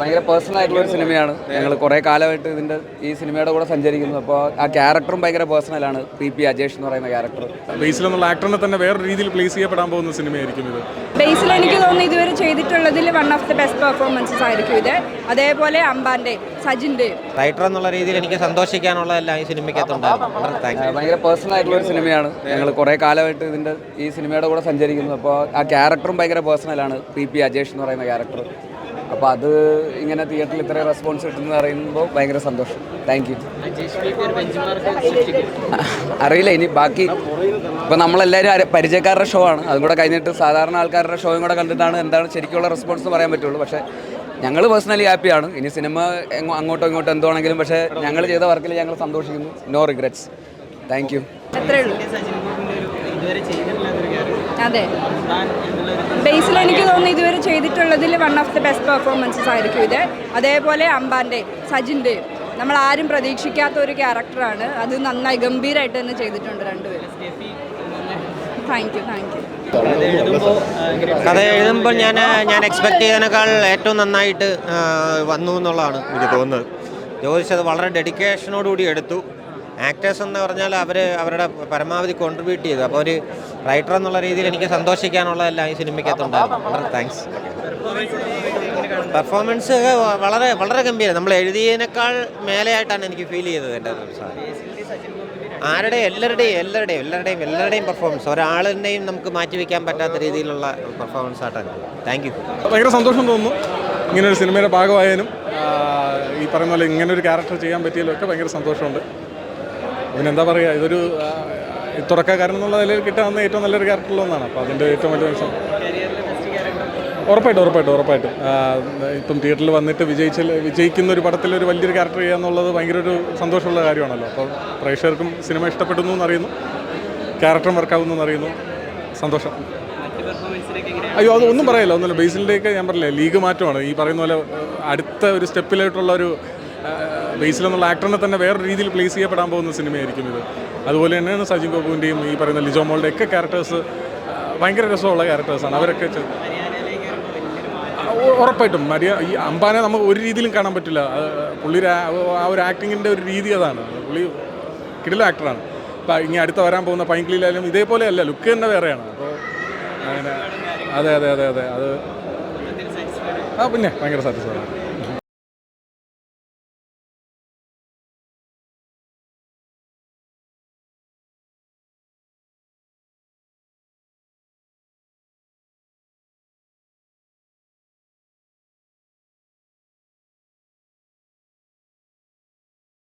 ഭയങ്കര പേഴ്സണൽ ആയിട്ടുള്ള ഒരു സിനിമയാണ്. ഞങ്ങൾ കുറേ കാലമായിട്ട് ഈ സിനിമയുടെ കൂടെ സഞ്ചരിക്കുന്നു. അപ്പോൾ ആ ക്യാരക്ടറും ഭയങ്കര പേഴ്സണലാണ്. പി അജേഷ് എന്ന് പറയുന്ന ക്യാരക്ടർ ബേസിലെന്നുള്ള ആക്ടറിനെ തന്നെ വേറെ രീതിയിൽ പ്ലേസ് ചെയ്യപ്പെടാൻ പോകുന്ന സിനിമയായിരിക്കും ഇത്. ബേസിൽ എനിക്ക് തോന്നുന്നു ഇതുവരെ ചെയ്തിട്ടുള്ളതിൽ one of the best performances ആയിരിക്കും ഇത്. അതേപോലെ അമ്പാൻ്റെ സജിൻ്റെ റൈറ്റർ എന്നുള്ള രീതിയിൽ എനിക്ക് സന്തോഷിക്കാനുള്ളതെല്ലാം ഈ സിനിമയ്ക്കകത്തുണ്ടായിരുന്നു. ഭയങ്കര പേഴ്സണൽ ആയിട്ടുള്ള ഒരു സിനിമയാണ്. ഞങ്ങൾ കുറേ കാലമായിട്ട് ഈ സിനിമയുടെ കൂടെ സഞ്ചരിക്കുന്നു. അപ്പോൾ ആ ക്യാരക്ടറും ഭയങ്കര പേഴ്സണലാണ്. പി അജേഷ് എന്ന് പറയുന്ന ക്യാരക്ടർ. അപ്പോൾ അത് ഇങ്ങനെ തിയേറ്ററിൽ ഇത്രയും റെസ്പോൺസ് കിട്ടുന്നത് പറയുമ്പോൾ ഭയങ്കര സന്തോഷം. Thank you. അറിയില്ല ഇനി ബാക്കി. ഇപ്പോൾ നമ്മളെല്ലാവരും പരിചയക്കാരുടെ ഷോ ആണ്. അതും കൂടെ കഴിഞ്ഞിട്ട് സാധാരണ ആൾക്കാരുടെ ഷോയും കൂടെ കണ്ടിട്ടാണ് എന്താണ് ശരിക്കുള്ള റെസ്പോൺസ് എന്ന് പറയാൻ പറ്റുള്ളൂ. പക്ഷേ ഞങ്ങൾ പേഴ്സണലി ഹാപ്പിയാണ്. ഇനി സിനിമ അങ്ങോട്ടോ ഇങ്ങോട്ടോ എന്താണെങ്കിലും പക്ഷേ ഞങ്ങൾ ചെയ്ത വർക്കിൽ ഞങ്ങൾ സന്തോഷിക്കുന്നു. No regrets. Thank you. അതെ, ബേസിൽ എനിക്ക് തോന്നുന്നു ഇതുവരെ ചെയ്തിട്ടുള്ളതിൽ one of the best performances ആയിരിക്കും ഇത്. അതേപോലെ അമ്പാൻ്റെ സജിൻ്റെ നമ്മൾ ആരും പ്രതീക്ഷിക്കാത്ത ഒരു ക്യാരക്ടറാണ്. അത് നന്നായി ഗംഭീരമായിട്ട് തന്നെ ചെയ്തിട്ടുണ്ട് രണ്ടുപേരും. Thank you. കഥ എഴുതുമ്പോൾ ഞാൻ എക്സ്പെക്ട് ചെയ്തതിനേക്കാൾ ഏറ്റവും നന്നായിട്ട് വന്നു എന്നുള്ളതാണ് എനിക്ക് തോന്നുന്നത്. ജോയിസ് അത് വളരെ ഡെഡിക്കേഷനോടുകൂടി എടുത്തു. ആക്ടേഴ്സ് എന്ന് പറഞ്ഞാൽ അവരുടെ പരമാവധി കോൺട്രിബ്യൂട്ട് ചെയ്തു. അപ്പോൾ ഒരു റൈറ്റർ എന്നുള്ള രീതിയിൽ എനിക്ക് സന്തോഷിക്കാനുള്ളതെല്ലാം ഈ സിനിമയ്ക്കകത്തുണ്ടായിരുന്നു. വളരെ താങ്ക്സ്. പെർഫോമൻസ് വളരെ വളരെ ഗംഭീരം. നമ്മൾ എഴുതിയതിനേക്കാൾ മേലെയായിട്ടാണ് എനിക്ക് ഫീൽ ചെയ്തത്. എൻ്റെ എല്ലാവരുടെയും പെർഫോമൻസ് ഒരാളിൻ്റെയും നമുക്ക് മാറ്റിവെക്കാൻ പറ്റാത്ത രീതിയിലുള്ള പെർഫോമൻസ് ആയിട്ടാണ്. Thank you. ഭയങ്കര സന്തോഷം തോന്നുന്നു ഇങ്ങനൊരു സിനിമയുടെ ഭാഗമായാലും ഈ പറയുന്ന പോലെ ഇങ്ങനൊരു ക്യാരക്ടർ ചെയ്യാൻ പറ്റിയതിലൊക്കെ ഭയങ്കര സന്തോഷമുണ്ട്. അതിനെന്താ പറയുക, ഇതൊരു തുടക്കക്കാരൻ എന്നുള്ള നിലയിൽ കിട്ടാവുന്ന ഏറ്റവും നല്ലൊരു ക്യാരക്ടറിലൊന്നാണ്. അപ്പോൾ അതിൻ്റെ ഏറ്റവും വലിയ ദിവസം ഉറപ്പായിട്ടും ഇപ്പം തിയേറ്ററിൽ വന്നിട്ട് വിജയിക്കുന്ന ഒരു പടത്തിൽ ഒരു വലിയൊരു ക്യാരക്ടർ ചെയ്യുക എന്നുള്ളത് ഭയങ്കര ഒരു സന്തോഷമുള്ള കാര്യമാണല്ലോ. അപ്പോൾ പ്രേക്ഷകർക്കും സിനിമ ഇഷ്ടപ്പെടുന്നു എന്നറിയുന്നു, ക്യാരക്ടറും വർക്കാവുന്നു എന്നറിയുന്നു. സന്തോഷം. അയ്യോ അതൊന്നും ഒന്നുമില്ല. ബേസിലിൻ്റെയൊക്കെ ഞാൻ പറഞ്ഞില്ലേ, ലീഗ് മാറ്റമാണ്. ഈ പറയുന്ന പോലെ അടുത്ത ഒരു സ്റ്റെപ്പിലായിട്ടുള്ളൊരു ബേസിലെന്നുള്ള ആക്ടറിനെ തന്നെ വേറെ രീതിയിൽ പ്ലേസ് ചെയ്യപ്പെടാൻ പോകുന്ന സിനിമയായിരിക്കും ഇത്. അതുപോലെ തന്നെയാണ് സജിൻ ഗോപുവിൻ്റെയും ഈ പറയുന്ന ലിജോ മോളുടെ ഒക്കെ ക്യാരക്ടേഴ്സ് ഭയങ്കര രസമുള്ള ക്യാരക്ടേഴ്സാണ്. അവരൊക്കെ ഉറപ്പായിട്ടും ഈ അമ്പാനെ നമുക്ക് ഒരു രീതിയിലും കാണാൻ പറ്റില്ല. പുള്ളിയുടെ ആ ഒരു ആക്ടിങ്ങിൻ്റെ ഒരു രീതി അതാണ്. പുള്ളി കിടില ആക്ടറാണ്. അപ്പോൾ ഇനി അടുത്ത് വരാൻ പോകുന്ന പൈങ്കിളിയിലായാലും ഇതേപോലെ അല്ല, ലുക്ക് തന്നെ വേറെയാണ്. അപ്പോൾ അങ്ങനെ അതെ അത് പിന്നെ ഭയങ്കര സാറ്റിസ്ഫൈഡ് ആണ്.